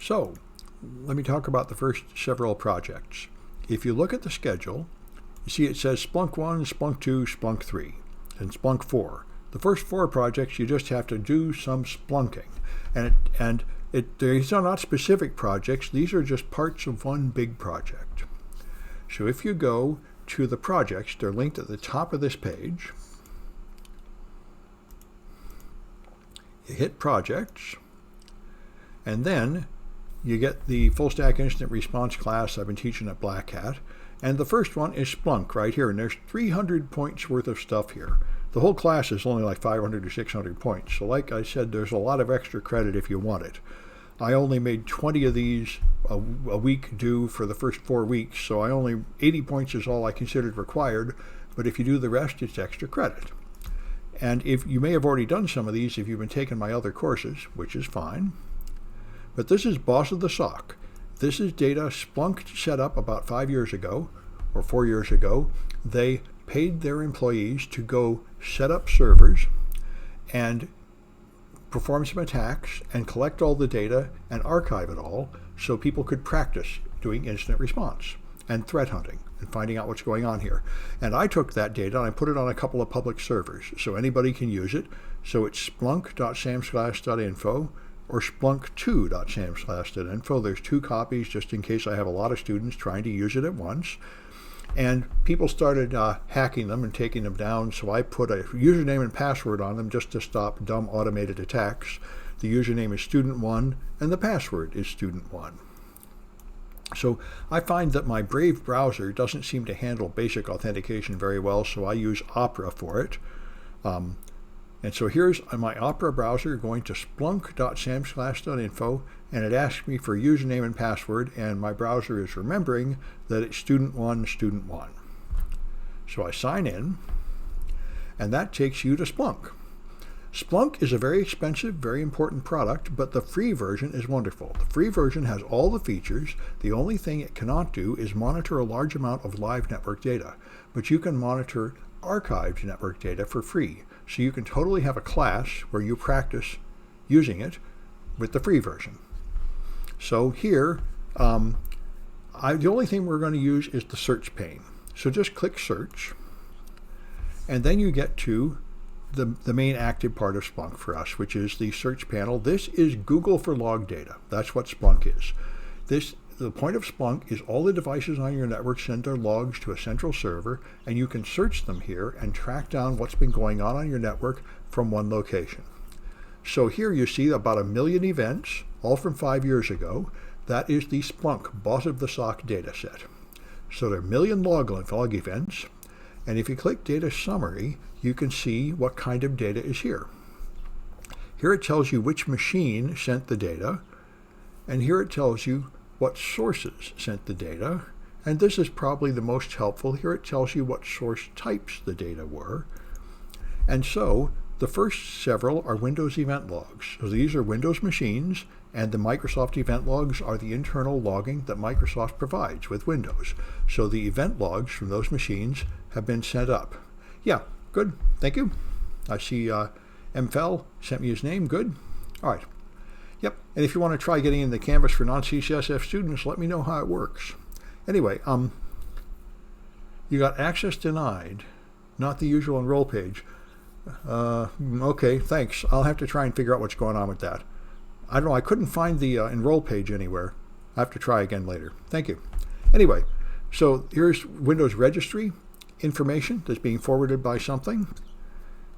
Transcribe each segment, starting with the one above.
So let me talk about the first several projects. If you look at the schedule, you see it says Splunk 1, Splunk 2, Splunk 3, and Splunk 4. The first 4 projects, you just have to do some splunking. These are not specific projects. These are just parts of one big project. So if you go to the projects, they're linked at the top of this page. You hit projects, and then you get the full stack incident response class I've been teaching at Black Hat. And the first one is Splunk right here. And there's 300 points worth of stuff here. The whole class is only like 500 or 600 points. So like I said, there's a lot of extra credit if you want it. I only made 20 of these a week due for the first 4 weeks. So 80 points is all I considered required. But if you do the rest, it's extra credit. And if you may have already done some of these if you've been taking my other courses, which is fine. But this is Boss of the SOC. This is data Splunk set up about 5 years ago, or 4 years ago. They paid their employees to go set up servers and perform some attacks and collect all the data and archive it all so people could practice doing incident response and threat hunting and finding out what's going on here. And I took that data and I put it on a couple of public servers so anybody can use it. So it's splunk.samsclass.info or splunk2.samsclass.info. There's 2 copies just in case I have a lot of students trying to use it at once. And people started hacking them and taking them down, so I put a username and password on them just to stop dumb automated attacks. The username is student1 and the password is student1. So I find that my Brave browser doesn't seem to handle basic authentication very well, so I use Opera for it. And so here's my Opera browser going to splunk.samsclass.info, and it asks me for username and password, and my browser is remembering that it's student1, student1. So I sign in, and that takes you to Splunk. Splunk is a very expensive, very important product, but the free version is wonderful. The free version has all the features. The only thing it cannot do is monitor a large amount of live network data, but you can monitor archived network data for free. So you can totally have a class where you practice using it with the free version. So here, the only thing we're going to use is the search pane. So just click search, and then you get to the main active part of Splunk for us, which is the search panel. This is Google for log data. That's what Splunk is. The point of Splunk is all the devices on your network send their logs to a central server, and you can search them here and track down what's been going on your network from one location. So here you see about 1 million events, all from 5 years ago. That is the Splunk Boss of the SOC data set. So there are 1 million log events, and if you click Data Summary, you can see what kind of data is here. Here it tells you which machine sent the data, and here it tells you what sources sent the data, and this is probably the most helpful. Here it tells you what source types the data were. And so the first several are Windows event logs. So these are Windows machines, and the Microsoft event logs are the internal logging that Microsoft provides with Windows. So the event logs from those machines have been sent up. Yeah, good, thank you. I see MFEL sent me his name, good. All right. Yep, and if you want to try getting in the Canvas for non-CCSF students, let me know how it works. Anyway, you got access denied, not the usual enroll page. Okay, thanks. I'll have to try and figure out what's going on with that. I don't know, I couldn't find the enroll page anywhere. I have to try again later. Thank you. Anyway, so here's Windows registry information that's being forwarded by something.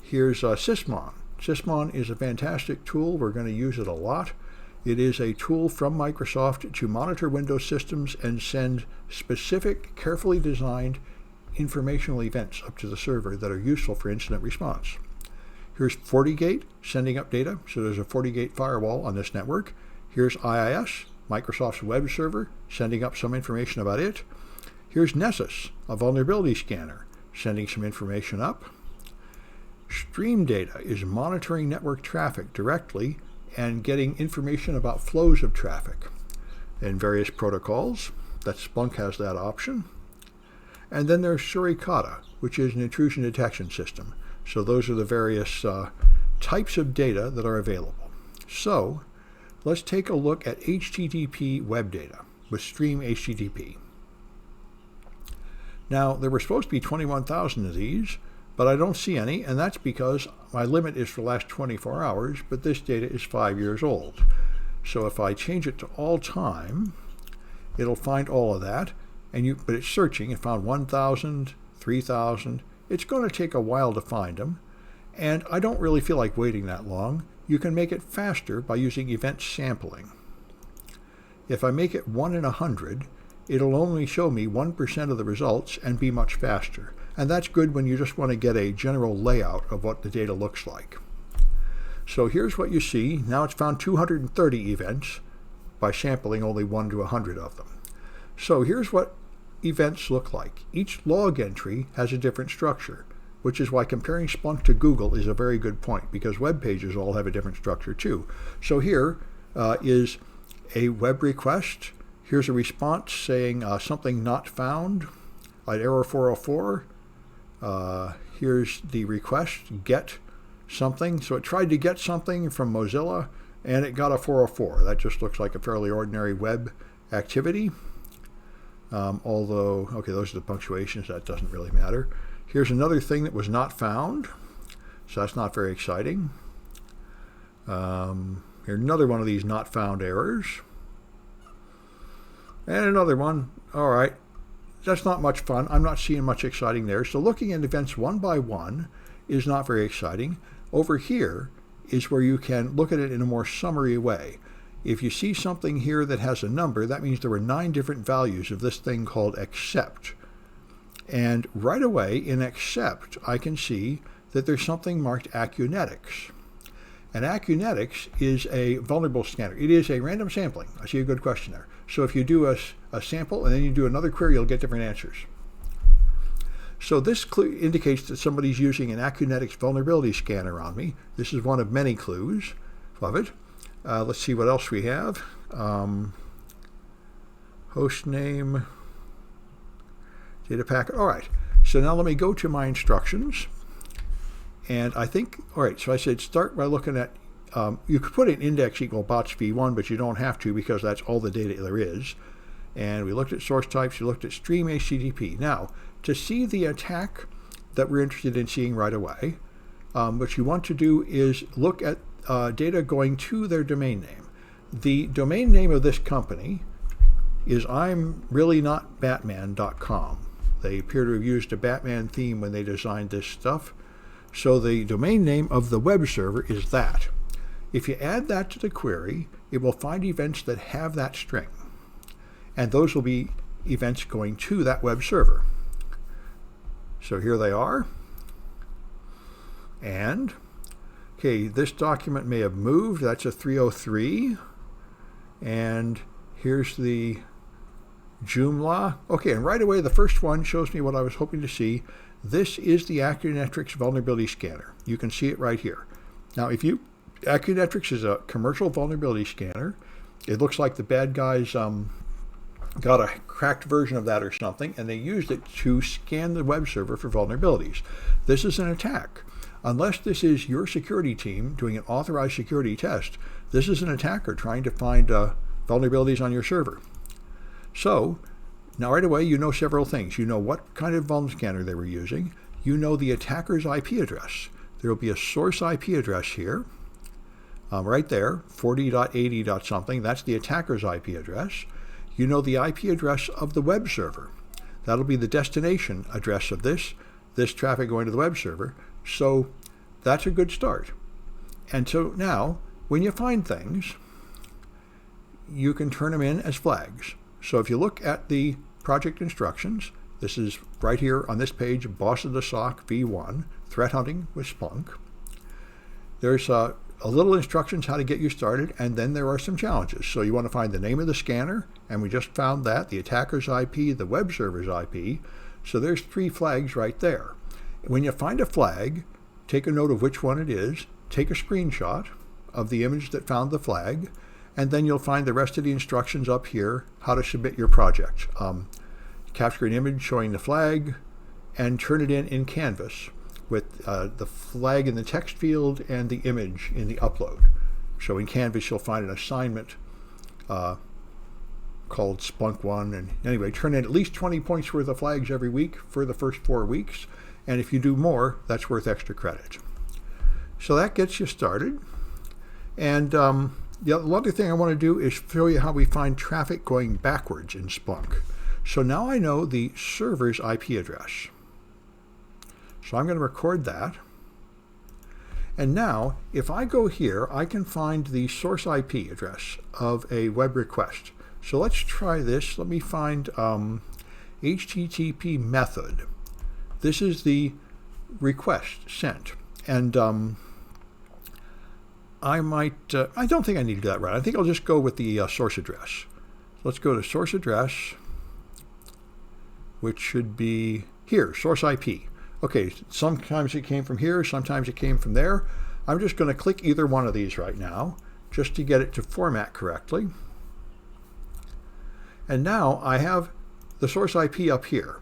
Here's Sysmon. Sysmon is a fantastic tool. We're going to use it a lot. It is a tool from Microsoft to monitor Windows systems and send specific, carefully designed informational events up to the server that are useful for incident response. Here's FortiGate sending up data. So there's a FortiGate firewall on this network. Here's IIS, Microsoft's web server, sending up some information about it. Here's Nessus, a vulnerability scanner, sending some information up. Stream Data is monitoring network traffic directly and getting information about flows of traffic in various protocols. That Splunk has that option. And then there's Suricata, which is an intrusion detection system. So those are the various types of data that are available. So let's take a look at HTTP web data with Stream HTTP. Now, there were supposed to be 21,000 of these, but I don't see any, and that's because my limit is for the last 24 hours, but this data is 5 years old. So if I change it to all time, it'll find all of that, but it's searching. It found 1,000, 3,000. It's going to take a while to find them, and I don't really feel like waiting that long. You can make it faster by using event sampling. If I make it 1 in 100, it'll only show me 1% of the results and be much faster. And that's good when you just want to get a general layout of what the data looks like. So here's what you see. Now it's found 230 events by sampling only 1 to 100 of them. So here's what events look like. Each log entry has a different structure, which is why comparing Splunk to Google is a very good point, because web pages all have a different structure too. So here is a web request. Here's a response saying something not found, like error 404. Here's the request, get something. So it tried to get something from Mozilla, and it got a 404. That just looks like a fairly ordinary web activity. Although, okay, those are the punctuations. That doesn't really matter. Here's another thing that was not found. So that's not very exciting. Here's another one of these not found errors. And another one. All right. That's not much fun. I'm not seeing much exciting there. So looking at events one by one is not very exciting. Over here is where you can look at it in a more summary way. If you see something here that has a number, that means there were 9 different values of this thing called accept. And right away in accept, I can see that there's something marked Acunetics. And Acunetics is a vulnerable scanner. It is a random sampling. I see a good question there. So if you do a sample and then you do another query, you'll get different answers. So this indicates that somebody's using an Acunetics vulnerability scanner on me. This is one of many clues of it. Let's see what else we have. Host name, data packet. All right. So now let me go to my instructions. And I think, all right, so I said start by looking at, you could put an index equal bots v1, but you don't have to because that's all the data there is. And we looked at source types, we looked at stream HTTP. Now, to see the attack that we're interested in seeing right away, what you want to do is look at data going to their domain name. The domain name of this company is imreallynotbatman.com. They appear to have used a Batman theme when they designed this stuff. So the domain name of the web server is that. If you add that to the query, it will find events that have that string. And those will be events going to that web server. So here they are. And, okay, this document may have moved. That's a 303. And here's the Joomla. Okay, and right away the first one shows me what I was hoping to see. This is the Acunetics vulnerability scanner. You can see it right here. Now, Acunetics is a commercial vulnerability scanner. It looks like the bad guys got a cracked version of that or something, and they used it to scan the web server for vulnerabilities. This is an attack. Unless this is your security team doing an authorized security test, this is an attacker trying to find vulnerabilities on your server. So, now right away you know several things. You know what kind of vuln scanner they were using. You know the attacker's IP address. There will be a source IP address here, right there, 40.80. something. That's the attacker's IP address. You know the IP address of the web server. That'll be the destination address of this traffic going to the web server. So that's a good start. And so now, when you find things, you can turn them in as flags. So if you look at the project instructions, this is right here on this page, Boss of the SOC V1, Threat Hunting with Splunk. There's a little instructions how to get you started, and then there are some challenges. So you want to find the name of the scanner, and we just found that, the attacker's IP, the web server's IP. So there's 3 flags right there. When you find a flag, take a note of which one it is, take a screenshot of the image that found the flag, and then you'll find the rest of the instructions up here, how to submit your project. Capture an image showing the flag, and turn it in Canvas with the flag in the text field and the image in the upload. So in Canvas, you'll find an assignment called Splunk 1. And anyway, turn in at least 20 points worth of flags every week for the first 4 weeks. And if you do more, that's worth extra credit. So that gets you started. And the other thing I want to do is show you how we find traffic going backwards in Splunk. So now I know the server's IP address. So I'm going to record that. And now, if I go here, I can find the source IP address of a web request. So let's try this. Let me find HTTP method. This is the request sent. And I don't think I need to do that right. I think I'll just go with the source address. Let's go to source address, which should be here, source IP. Okay, sometimes it came from here, sometimes it came from there. I'm just going to click either one of these right now, just to get it to format correctly. And now I have the source IP up here.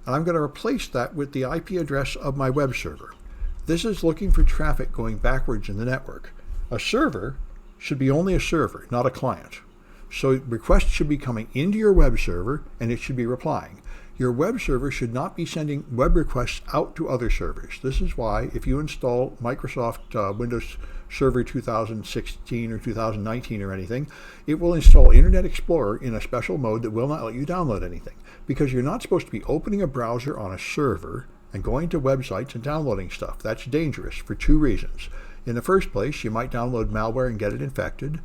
And I'm going to replace that with the IP address of my web server. This is looking for traffic going backwards in the network. A server should be only a server, not a client. So requests should be coming into your web server, and it should be replying. Your web server should not be sending web requests out to other servers. This is why if you install Microsoft Windows Server 2016 or 2019 or anything, it will install Internet Explorer in a special mode that will not let you download anything, because you're not supposed to be opening a browser on a server and going to websites and downloading stuff. That's dangerous for 2 reasons. In the first place, you might download malware and get it infected.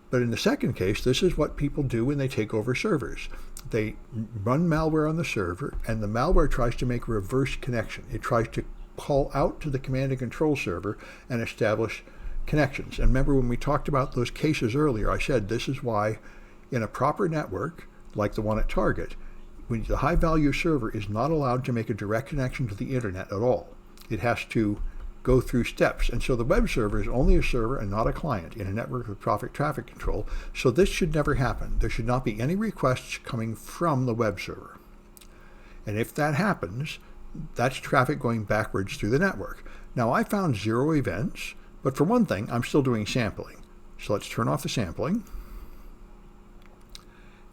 But in the second case, this is what people do when they take over servers. They run malware on the server, and the malware tries to make a reverse connection. It tries to call out to the command and control server and establish connections. And remember when we talked about those cases earlier, I said this is why in a proper network, like the one at Target, when the high-value server is not allowed to make a direct connection to the internet at all. It has to go through steps. And so the web server is only a server and not a client in a network with proper traffic control. So this should never happen. There should not be any requests coming from the web server. And if that happens, that's traffic going backwards through the network. Now I found 0 events, but for one thing, I'm still doing sampling. So let's turn off the sampling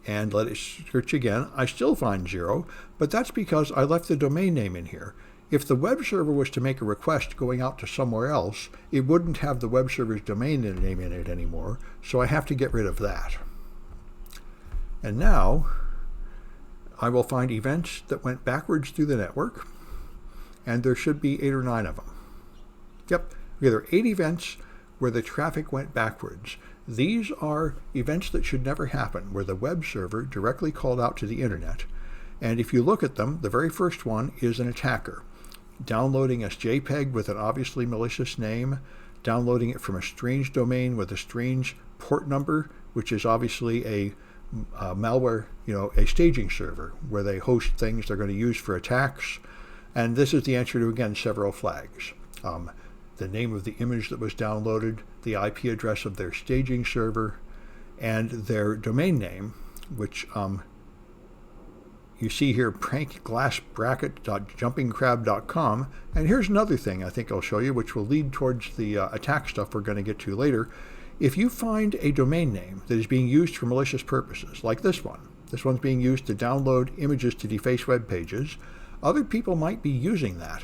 and let it search again. I still find 0, but that's because I left the domain name in here. If the web server was to make a request going out to somewhere else, it wouldn't have the web server's domain name in it anymore, so I have to get rid of that. And now I will find events that went backwards through the network, and there should be 8 or 9 of them. Yep, there are 8 events where the traffic went backwards. These are events that should never happen, where the web server directly called out to the internet. And if you look at them, the very first one is an attacker downloading a JPEG with an obviously malicious name, downloading it from a strange domain with a strange port number, which is obviously a malware, a staging server where they host things they're going to use for attacks. And this is the answer to, again, several flags. The name of the image that was downloaded, the IP address of their staging server, and their domain name, which you see here, prankglassbracket.jumpingcrab.com. And here's another thing I think I'll show you, which will lead towards the attack stuff we're going to get to later. If you find a domain name that is being used for malicious purposes, like this one's being used to download images to deface web pages, other people might be using that.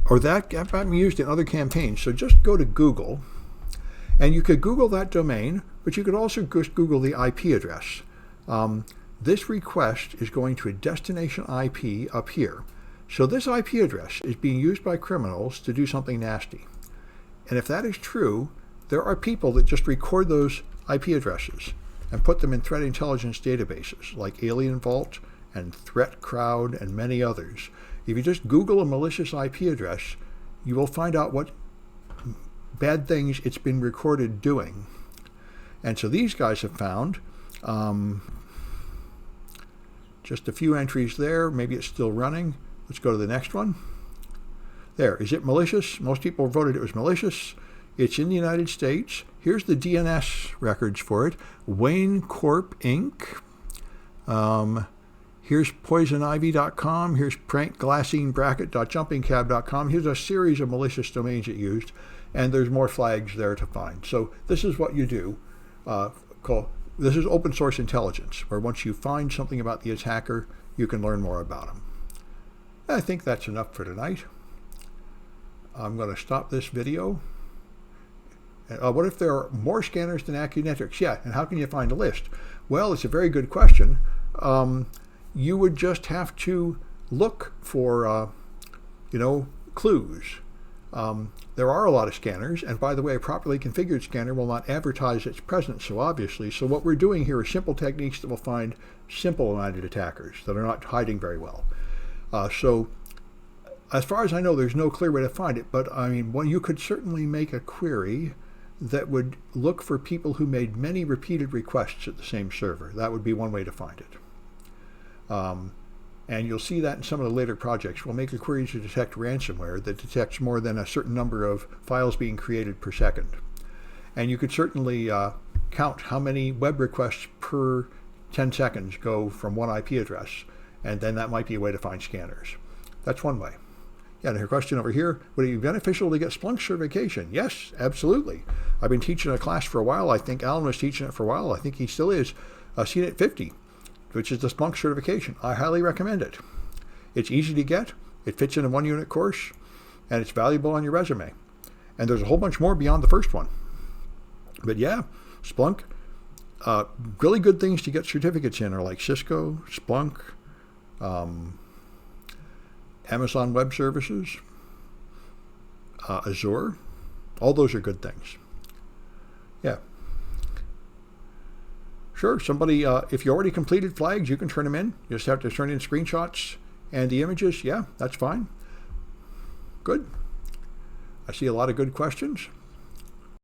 Or that might be used in other campaigns. So just go to Google, and you could Google that domain, but you could also just Google the IP address. This request is going to a destination IP up here. So this IP address is being used by criminals to do something nasty. And if that is true, there are people that just record those IP addresses and put them in threat intelligence databases like Alien Vault and Threat Crowd and many others. If you just Google a malicious IP address, you will find out what bad things it's been recorded doing. And so these guys have found just a few entries there. Maybe it's still running. Let's go to the next one. There. Is it malicious? Most people voted it was malicious. It's in the United States. Here's the DNS records for it. Wayne Corp Inc. Here's poisonivy.com. Here's prankglassingbracket.jumpingcab.com. Here's a series of malicious domains it used. and there's more flags there to find. So this is what you do. This is open source intelligence, where once you find something about the attacker, you can learn more about them. I think that's enough for tonight. I'm going to stop this video. What if there are more scanners than Accunetrics? Yeah, and how can you find a list? Well, it's a very good question. You would just have to look for, clues. There are a lot of scanners, and by the way, a properly configured scanner will not advertise its presence so obviously. So what we're doing here is simple techniques that will find simple-minded attackers that are not hiding very well. So as far as I know, there's no clear way to find it, but I mean, well, you could certainly make a query that would look for people who made many repeated requests at the same server. That would be one way to find it. And you'll see that in some of the later projects. We'll make a query to detect ransomware that detects more than a certain number of files being created per second. And you could certainly count how many web requests per 10 seconds go from one IP address, and then that might be a way to find scanners. That's one way. Yeah, and her question over here, would it be beneficial to get Splunk certification? Yes, absolutely. I've been teaching a class for a while. I think Alan was teaching it for a while. I think he still is. CNIT 50, which is the Splunk certification. I highly recommend it. It's easy to get. It fits in a one-unit course, and it's valuable on your resume. And there's a whole bunch more beyond the first one. But yeah, Splunk, really good things to get certificates in are like Cisco, Splunk, Amazon Web Services, Azure. All those are good things. Yeah. Sure, somebody, if you already completed flags, you can turn them in. You just have to turn in screenshots and the images. Yeah, that's fine. Good. I see a lot of good questions.